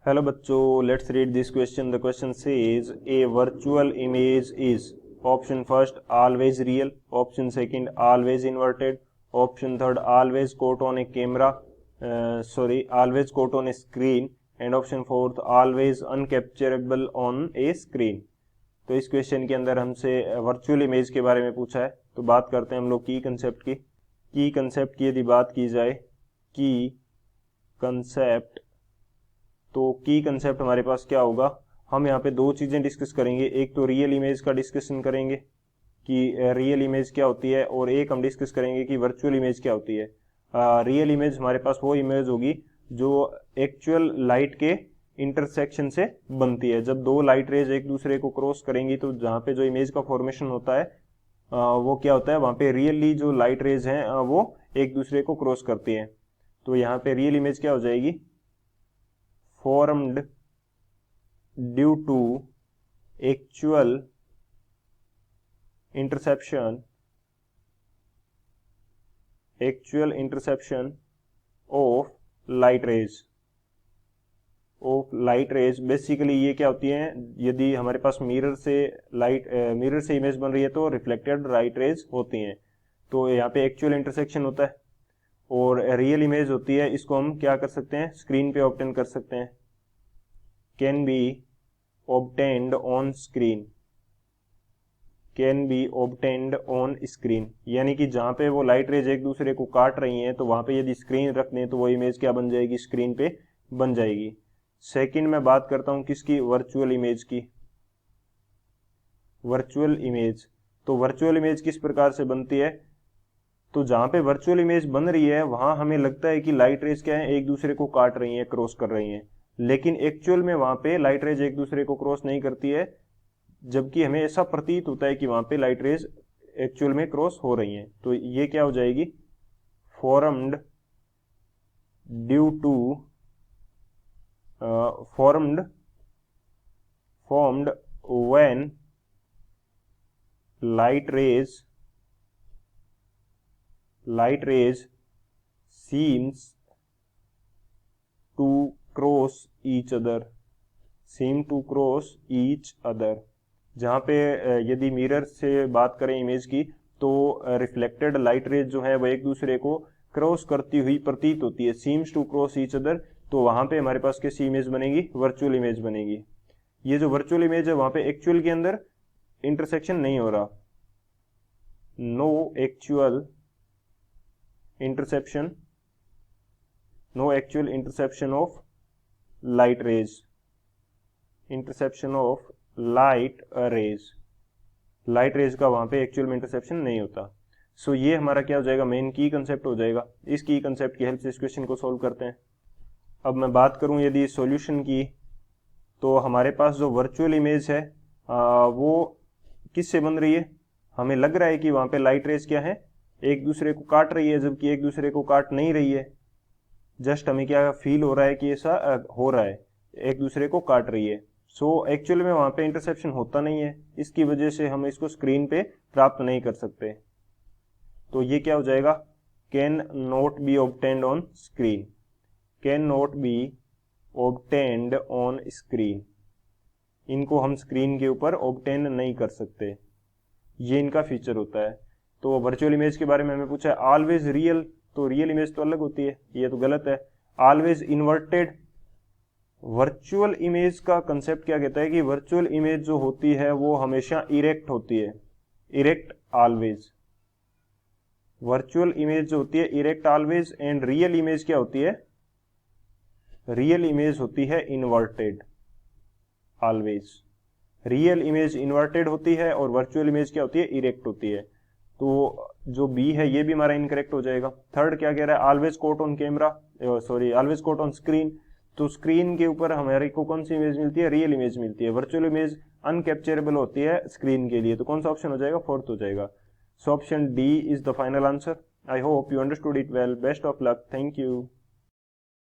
Hello बच्चों, let's read this question. The question says a virtual image is option first always real, option second always inverted, option third always coat on a camera always coat on a screen and option fourth always uncapturable on a screen. तो इस question के अंदर हमसे virtual image के बारे में पूछा है. तो बात करते हैं हम लोग की कंसेप्ट की. की कंसेप्ट की यदि बात की जाए, की कंसेप्ट, तो की कंसेप्ट हमारे पास क्या होगा. हम यहाँ पे दो चीजें डिस्कस करेंगे. एक तो रियल इमेज का डिस्कशन करेंगे कि रियल इमेज क्या होती है, और एक हम डिस्कस करेंगे कि वर्चुअल इमेज क्या होती है. रियल इमेज हमारे पास वो इमेज होगी जो एक्चुअल लाइट के इंटरसेक्शन से बनती है. जब दो लाइट रेज एक दूसरे को क्रॉस करेंगी तो जहाँ पे जो इमेज का फॉर्मेशन होता है वो क्या होता है, वहाँ पे रियली जो लाइट रेज हैं वो एक दूसरे को क्रॉस करती हैं. तो यहाँ पे रियल इमेज क्या हो जाएगी, formed due to actual interception of light rays. Basically ये क्या होती है, यदि हमारे पास मिरर से इमेज बन रही है तो रिफ्लेक्टेड लाइट रेज होती हैं. तो यहाँ पे एक्चुअल इंटरसेक्शन होता है. और रियल इमेज होती है, इसको हम क्या कर सकते हैं, स्क्रीन पे ऑब्टेन कर सकते हैं. Can be obtained on screen, यानी कि जहां पे वो लाइट रेज एक दूसरे को काट रही हैं तो वहां पे यदि स्क्रीन रख दें तो वो इमेज क्या बन जाएगी, स्क्रीन पे बन जाएगी. सेकंड में बात करता हूं किसकी, वर्चुअल इमेज की. वर्चुअल इमेज, तो वर्चुअल इमेज किस प्रकार से बनती है, तो जहां पे वर्चुअल इमेज बन रही है वहां हमें लगता है कि लाइट रेज क्या है, एक दूसरे को काट रही हैं, क्रॉस कर रही हैं. लेकिन एक्चुअल में वहां पे लाइट रेज एक दूसरे को क्रॉस नहीं करती है, जबकि हमें ऐसा प्रतीत होता है कि वहां पे लाइट रेज एक्चुअल में क्रॉस हो रही हैं. तो ये क्या हो जाएगी, formed when light rays seems to cross each other. जहां पे यदि मिरर से बात करें इमेज की, तो रिफ्लेक्टेड लाइट रेज जो है वो एक दूसरे को क्रॉस करती हुई प्रतीत होती है. Seems to cross each other, तो वहां पे हमारे पास कैसी इमेज बनेगी, वर्चुअल इमेज बनेगी. ये जो वर्चुअल इमेज है वहां पे एक्चुअल के अंदर इंटरसेक्शन नहीं हो रहा, no actual interception of light rays, light rays का वहां पे एक्चुअल में इंटरसेप्शन नहीं होता. सो ये हमारा क्या हो जाएगा, मेन की कंसेप्ट हो जाएगा. इस की कंसेप्ट की हेल्प से इस क्वेश्चन को सोल्व करते हैं. अब मैं बात करूं यदि सॉल्यूशन की, तो हमारे पास जो वर्चुअल इमेज है वो किससे बन रही है, हमें लग रहा है कि वहां पे लाइट रेज क्या है, एक दूसरे को काट रही है, जबकि एक दूसरे को काट नहीं रही है. जस्ट हमें क्या फील हो रहा है कि ऐसा हो रहा है, एक दूसरे को काट रही है. सो एक्चुअल में वहां पे इंटरसेप्शन होता नहीं है, इसकी वजह से हम इसको स्क्रीन पे प्राप्त नहीं कर सकते. तो ये क्या हो जाएगा, can not be obtained on screen. इनको हम स्क्रीन के ऊपर ऑब्टेन नहीं कर सकते, ये इनका फीचर होता है. तो वर्चुअल इमेज के बारे में हमें पूछा है ऑलवेज रियल, तो रियल इमेज तो अलग होती है, ये तो गलत है. ऑलवेज इन्वर्टेड, वर्चुअल इमेज का कंसेप्ट क्या कहता है कि वर्चुअल इमेज जो होती है वो हमेशा इरेक्ट होती है, इरेक्ट ऑलवेज. वर्चुअल इमेज जो होती है erect always. And real image क्या होती है, रियल इमेज होती है inverted always. Real image inverted होती है और वर्चुअल इमेज क्या होती है, इरेक्ट होती है. तो जो बी है ये भी हमारा इनकरेक्ट हो जाएगा. थर्ड क्या कह रहा है, always coat on always coat on screen. तो स्क्रीन के ऊपर हमारी को कौन सी इमेज मिलती है, रियल इमेज मिलती है. वर्चुअल इमेज अनकैप्चरेबल होती है स्क्रीन के लिए. तो कौन सा ऑप्शन हो जाएगा, फोर्थ हो जाएगा. So option D is the final answer. I hope you understood it well. Best of luck. Thank you.